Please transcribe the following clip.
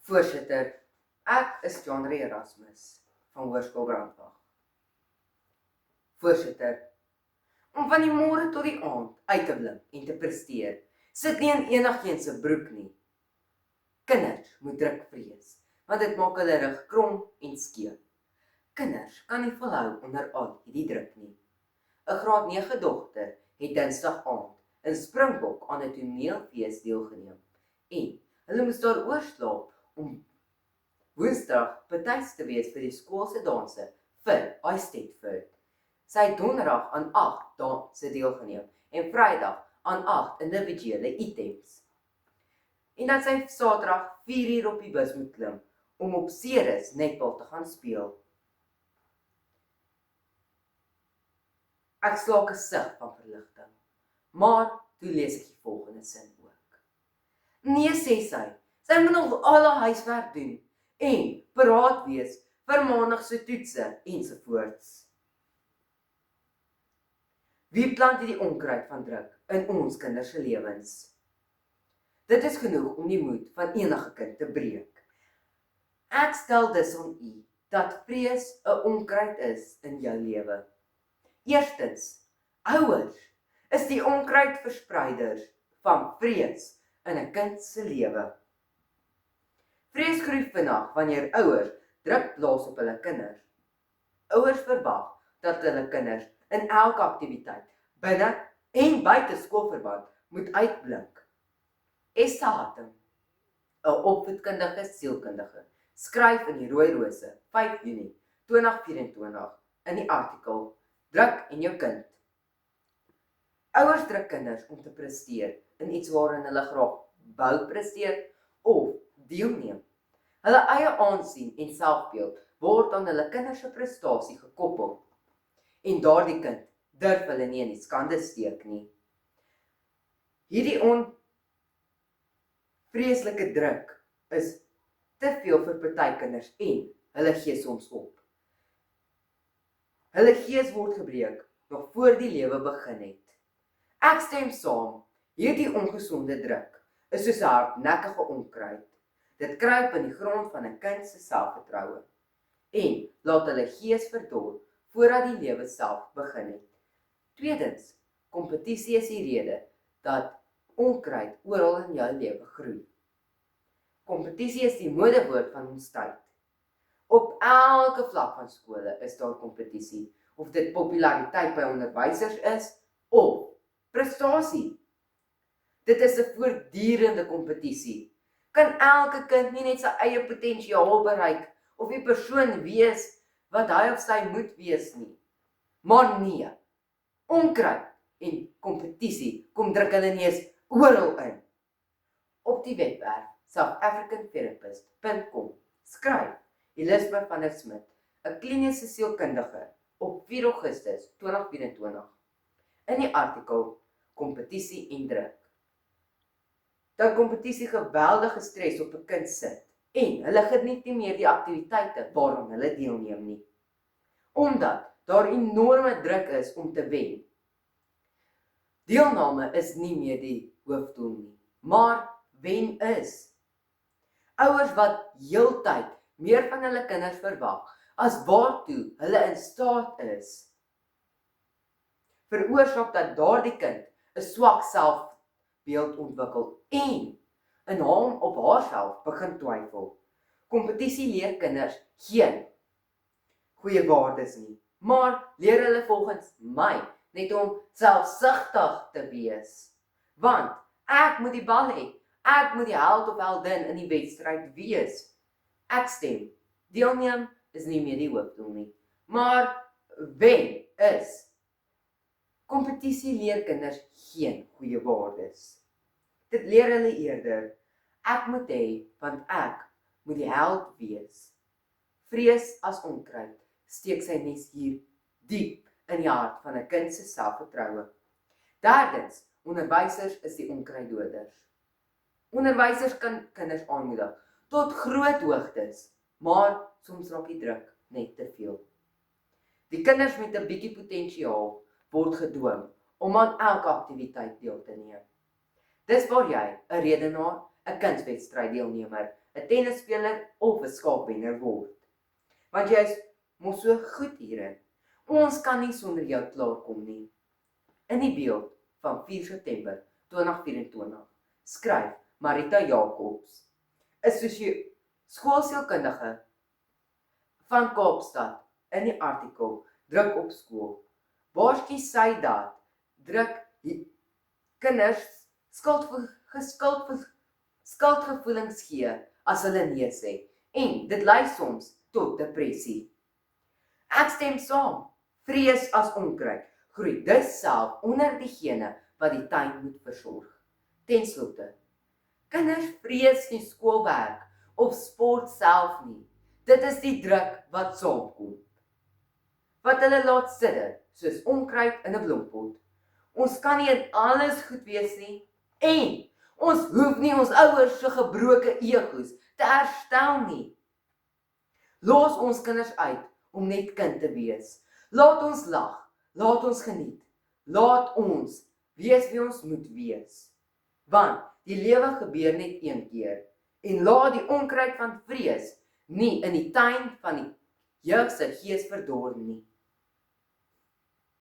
Voorsitter, ek is John Erasmus van Hoërskool Brandwag. Voorsitter, om van die môre tot die aand uit te blink en te presteer, sit nie in enigiemand se broek nie. Kinders moet druk vrees, want dit maak hulle rug krom en skeef. Kinders kan nie volhou onder al hierdie druk nie. 'n Graad 9 dogter het Dinsdag aand in Springbok aan 'n toneelfees deelgeneem en hulle moes daaroor slaap om Woensdag betyds te wees vir die skoolse danse vir Eisteddford. Sy het Donderdag aan 8 danse deelgeneem en Vrydag aan 8 individuele items. En dat sy Saterdag 4 uur op die bus moet klim om op Ceres netbal te gaan speel. Ek slaak 'n sug van verligting, maar toe lees ek die volgende sin ook. Nee, sê sy moet nog al haar huiswerk doen en paraat wees vir maandag se toetse ensovoorts. Wie plant hierdie onkruid van druk in ons kinders se lewens? Dit is genoeg om die moed van enige kind te breek. Ek stel dus aan u dat vrees 'n onkruid is in jou lewe. Eerstens, ouers is die onkruidverspreiders van vrees in 'n kind se lewe. Vrees groei vinnig wanneer ouers druk plaas op hulle kinders. Ouers verwag dat hulle kinders in elke aktiwiteit binne en buite skoolverband moet uitblink. Esther Hattem, 'n opvoedkundige sielkundige, skryf in die Rooi Rose, 5 Junie 2024 in die artikel Druk en jou kind. Ouers druk kinders om te presteer in iets waarin hulle graag wou presteer of deelneem. Hulle eie aansien en selfbeeld word aan hulle kinders se prestasie gekoppel. En daardie kind durf hulle nie in die skande steek nie. Hierdie onvreeslike druk is te veel vir party kinders en hulle gee soms op. Hulle gees word gebreek nog voor die lewe begin het. Ek stem saam, hierdie ongesonde druk is soos 'n hardnekkige onkruid. Dit kruip in die grond van 'n kind se selfvertroue en laat hulle gees verdor voordat die lewe self begin het. Tweedens, kompetisie is die rede dat onkruid oral in jou lewe groei. Kompetisie is die modewoord van ons tyd. Op elke vlak van skole is daar kompetisie, of dit populariteit by onderwysers is of prestasie. Dit is 'n voortdurende kompetisie. Kan elke kind nie net sy eie potensiaal bereik of die persoon wees wat hy of sy moet wees nie? Maar nee, onkruid en kompetisie kom druk hulle nie eens oral in. Op die webwerf southafricantherapist.com skryf Elisabeth van der Smit, 'n kliniese sielkundige, op 4 Augustus 2024 in die artikel Kompetisie en druk. Dat kompetisie geweldige stres op 'n kind sit en hulle geniet nie meer die aktiwiteite waaraan hulle deelneem nie. Omdat daar enorme druk is om te wen. Deelname is nie meer die hoofdoel nie, maar wen is. Ouers wat heeltyd meer van hulle kinders verwag as waartoe hulle in staat is, veroorsaak dat daardie kind 'n swak selfbeeld ontwikkel en in hom of haarself begin twyfel. Kompetisie leer kinders geen goeie waardes nie, maar leer hulle volgens my net om selfsugtig te wees. Want ek moet die bal hê, ek moet die held of heldin in die wedstryd wees. Ek stem, deelneem is nie meer die hoofdoel nie, maar wen is. Kompetisie leer kinders geen goeie waardes. Dit leer hulle eerder, ek moet hê, want ek moet die held wees. Vrees as onkruid steek sy nes hier diep in die hart van 'n kind se selfvertroue. Derdens, onderwysers is die onkruiddoders. Onderwysers kan kinders aanmoedig tot groot hoogtes, maar soms raak die druk net te veel. Die kinders met 'n bietjie potensiaal word gedwing om aan elke aktiwiteit deel te neem. Dis waar jy, 'n redenaar, 'n kunswedstryd deelnemer, 'n tennisspeler of 'n skaapwenner word. Want jy is mos so goed hierin. Ons kan nie sonder jou klaarkom nie. In die beeld van 4 September 2024 skryf Marita Jacobs, 'n skoolsielkundige van Kaapstad in die artikel Druk op skool. Waarsku sy dat druk kinders skuldgevoelens gee as hulle nee sê en dit lei soms tot depressie. Ek stem saam. Vrees as onkruid groei dus self onder diegene wat die tuin moet versorg. Ten slotte, kinders vrees nie skoolwerk of sport self nie. Dit is die druk wat saamkom. Wat hulle laat sidder, soos onkruid in 'n bloempot. Ons kan nie in alles goed wees nie en ons hoef nie ons ouers se gebroke egos te herstel nie. Los ons kinders uit om net kind te wees. Laat ons lag, laat ons geniet. Laat ons wees wie ons moet wees. Want die lewe gebeur net een keer en laat die onkruid van vrees nie in die tuin van die jeug se gees verdor nie.